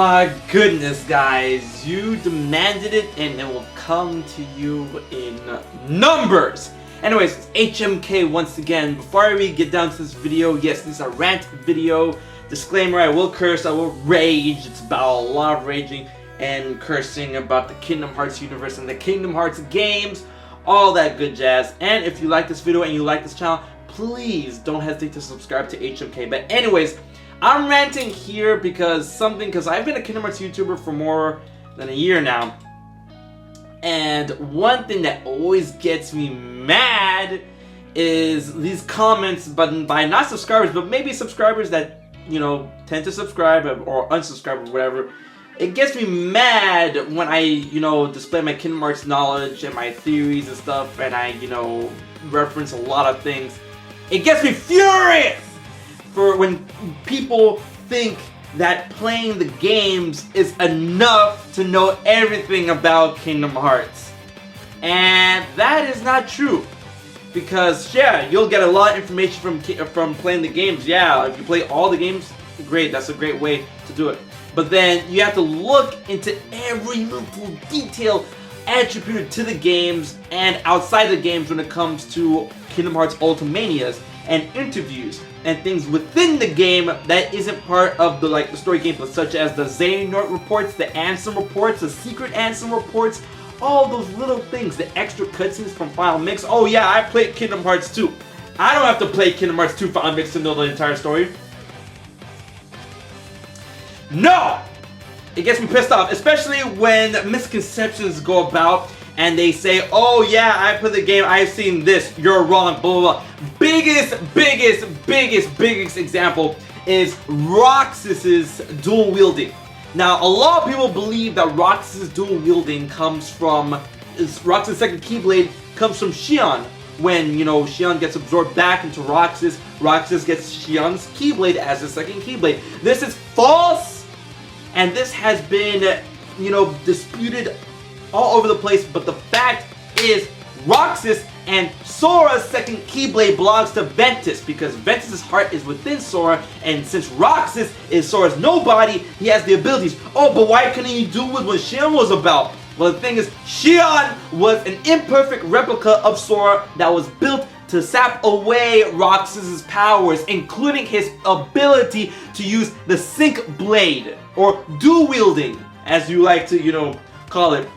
my goodness, guys. You demanded it and it will come to you in numbers. Anyways, it's HMK once again. Before we get down to this video, yes, this is a rant video. Disclaimer, I will curse, I will rage. It's about a lot of raging and cursing about the Kingdom Hearts universe and the Kingdom Hearts games. All that good jazz. And if you like this video and you like this channel, please don't hesitate to subscribe to HMK. But anyways, I'm ranting here because I've been a Kingdom Hearts YouTuber for more than a year now. And one thing that always gets me mad is these comments, but by not subscribers, but maybe subscribers that, you know, tend to subscribe or unsubscribe or whatever. It gets me mad when I, you know, display my Kingdom Hearts knowledge and my theories and stuff, and I, you know, reference a lot of things. It gets me furious for when people think that playing the games is enough to know everything about Kingdom Hearts. And that is not true. Because, yeah, you'll get a lot of information from playing the games. Yeah, if you play all the games, great, that's a great way to do it. But then you have to look into every little detail attributed to the games and outside the games when it comes to Kingdom Hearts Ultimanias and interviews and things within the game that isn't part of the story gameplay, such as the Xehanort reports, the Ansem reports, the secret Ansem reports, all those little things, the extra cutscenes from Final Mix. Oh yeah, I played Kingdom Hearts 2. I don't have to play Kingdom Hearts 2 Final Mix to know the entire story. No! It gets me pissed off, especially when misconceptions go about and they say, oh yeah, I played the game, I've seen this, you're wrong, blah blah blah. Biggest example is Roxas's dual wielding. Now, a lot of people believe that Roxas's dual wielding comes from, Roxas's second Keyblade comes from Xion. When, you know, Xion gets absorbed back into Roxas, Roxas gets Xion's Keyblade as his second Keyblade. This is false, and this has been, you know, disputed all over the place, but the fact is Roxas and Sora's second Keyblade belongs to Ventus, because Ventus's heart is within Sora, and since Roxas is Sora's nobody, he has the abilities. Oh, but why couldn't he do what Xion was about? Well, the thing is, Xion was an imperfect replica of Sora that was built to sap away Roxas's powers, including his ability to use the Sync Blade, or dual wielding, as you like to, you know, call it.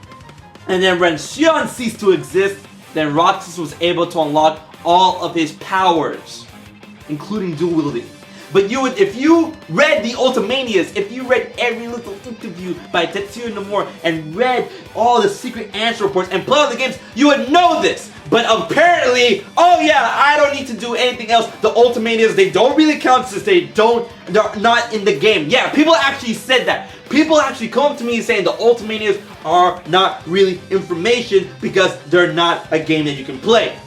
And then when Xion ceased to exist, then Roxas was able to unlock all of his powers, including dual wielding. But you would, if you read the Ultimanias, if you read every little interview by Tetsuya Nomura and read all the secret answer reports and played all the games, you would know this. But apparently, oh yeah, I don't need to do anything else. The Ultimanias, they don't really count since they're not in the game. Yeah, people actually said that. People actually come up to me saying the Ultimanias are not really information because they're not a game that you can play.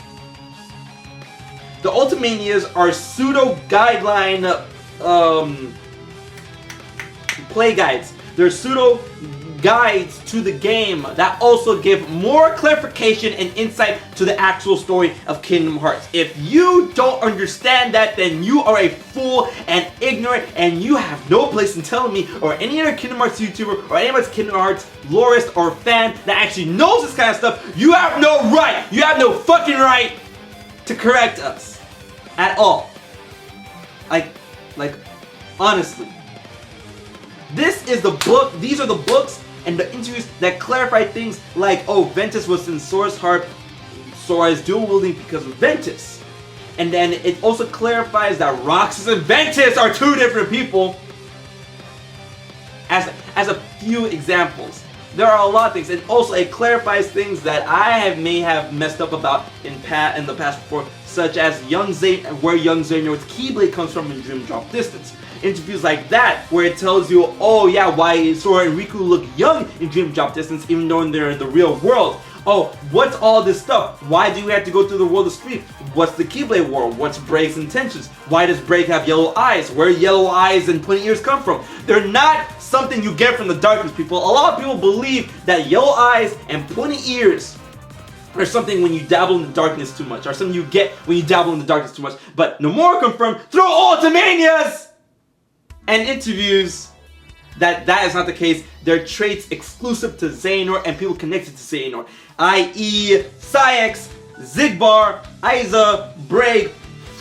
The Ultimanias are pseudo guideline play guides. They're pseudo guides to the game that also give more clarification and insight to the actual story of Kingdom Hearts. If you don't understand that, then you are a fool and ignorant, and you have no place in telling me or any other Kingdom Hearts YouTuber or anyone's Kingdom Hearts lorist or fan that actually knows this kind of stuff. You have no right, you have no fucking right to correct us at all. Like honestly, this is the book, these are the books and the interviews that clarify things like, oh, Ventus was in Sora's heart, Sora is dual wielding because of Ventus. And then it also clarifies that Roxas and Ventus are two different people. As a few examples. There are a lot of things, and also it clarifies things that I may have messed up about in the past before, such as where young Xehanort's Keyblade comes from in Dream Drop Distance. Interviews like that, where it tells you, oh yeah, why Sora and Riku look young in Dream Drop Distance even though they're in the real world. Oh, what's all this stuff? Why do you have to go through the world of Street? What's the Keyblade War? What's Brake's intentions? Why does Brake have yellow eyes? Where yellow eyes and pointy ears come from? They're not something you get from the darkness, people. A lot of people believe that yellow eyes and pointy ears are something when you dabble in the darkness too much, or something you get when you dabble in the darkness too much. But Nomura confirmed through Ultimanias and interviews that is not the case. They're traits exclusive to Xehanort and people connected to Xehanort, i.e. Saïx, Xigbar, Aiza, Braig,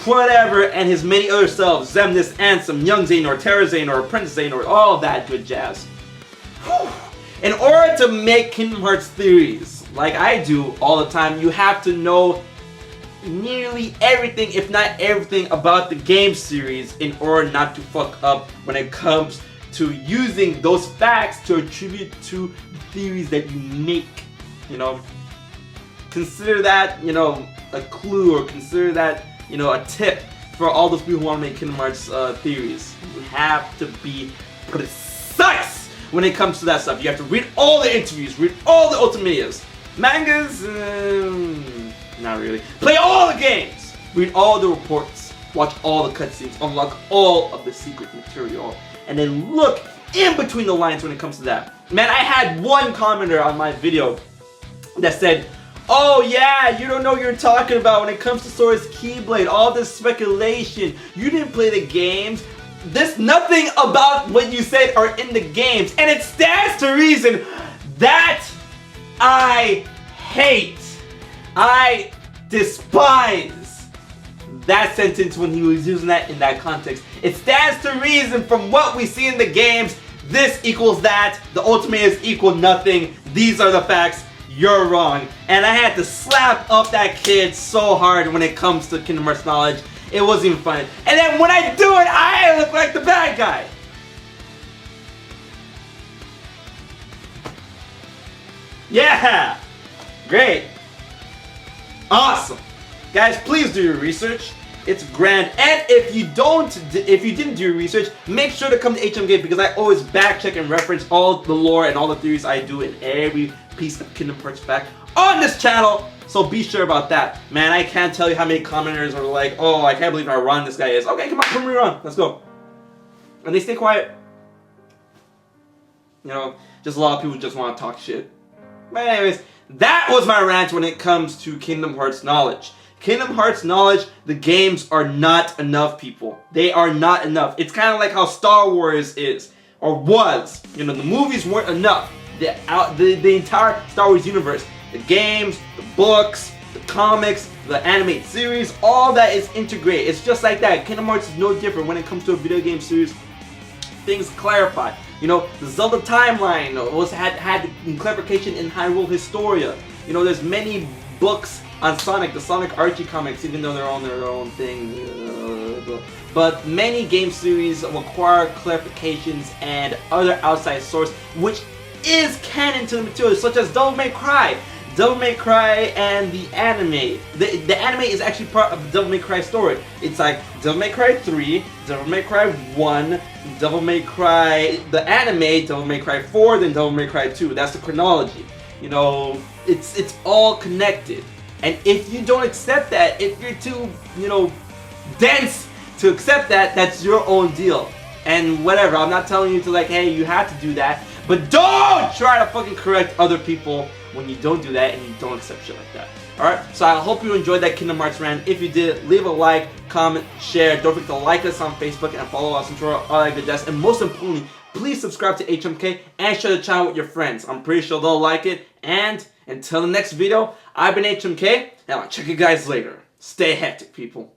whatever, and his many other selves, Xemnas, Ansem, Young Xehanort, Terra Xehanort, Apprentice Xehanort, all that good jazz. Whew. In order to make Kingdom Hearts theories, like I do all the time, you have to know nearly everything, if not everything, about the game series in order not to fuck up when it comes to using those facts to attribute to theories that you make. You know, consider that, you know, a clue, or consider that, you know, a tip for all those people who want to make Kingdom Hearts theories. You have to be precise when it comes to that stuff. You have to read all the interviews, read all the Ultimedias. Mangas, not really. Play all the games, read all the reports, watch all the cutscenes, unlock all of the secret material, and then look in between the lines when it comes to that. Man, I had one commenter on my video that said, "Oh yeah, you don't know what you're talking about when it comes to Sora's Keyblade, all this speculation. You didn't play the games. There's nothing about what you said are in the games." And it stands to reason that I hate, I despise that sentence when he was using that in that context. It stands to reason from what we see in the games. This equals that. The Ultimedias equal nothing. These are the facts. You're wrong. And I had to slap up that kid so hard when it comes to Kingdom Hearts knowledge. It wasn't even funny. And then when I do it, I look like the bad guy. Yeah! Great. Awesome. Guys, please do your research. It's grand. And if you didn't do your research, make sure to come to HMK, because I always back check and reference all the lore and all the theories I do in every piece of Kingdom Hearts fact on this channel. So be sure about that. Man, I can't tell you how many commenters are like, "Oh, I can't believe how wrong this guy is." Okay, come on, prove me wrong. Let's go. And they stay quiet. You know, just a lot of people just want to talk shit. But anyways, that was my rant when it comes to Kingdom Hearts knowledge. Kingdom Hearts knowledge, the games are not enough, people. They are not enough. It's kind of like how Star Wars is, or was. You know, the movies weren't enough. The entire Star Wars universe, the games, the books, the comics, the animated series, all that is integrated. It's just like that. Kingdom Hearts is no different when it comes to a video game series. Things clarified. You know, the Zelda timeline had clarification in Hyrule Historia. You know, there's many books on Sonic, the Sonic Archie comics, even though they're on their own thing. But many game series require clarifications and other outside source, which is canon to the material, such as Devil May Cry. Devil May Cry and the anime. The anime is actually part of the Devil May Cry story. It's like Devil May Cry 3, Devil May Cry 1, Devil May Cry, the anime, Devil May Cry 4, then Devil May Cry 2. That's the chronology. You know, it's all connected. And if you don't accept that, if you're too, you know, dense to accept that, that's your own deal. And whatever, I'm not telling you to like, hey, you have to do that. But don't try to fucking correct other people when you don't do that and you don't accept shit like that. Alright, so I hope you enjoyed that Kingdom Hearts rant. If you did, leave a like, comment, share. Don't forget to like us on Facebook and follow us on Twitter, all that good jazz. And most importantly, please subscribe to HMK and share the channel with your friends. I'm pretty sure they'll like it. And until the next video, I've been HMK, and I'll check you guys later. Stay hectic, people.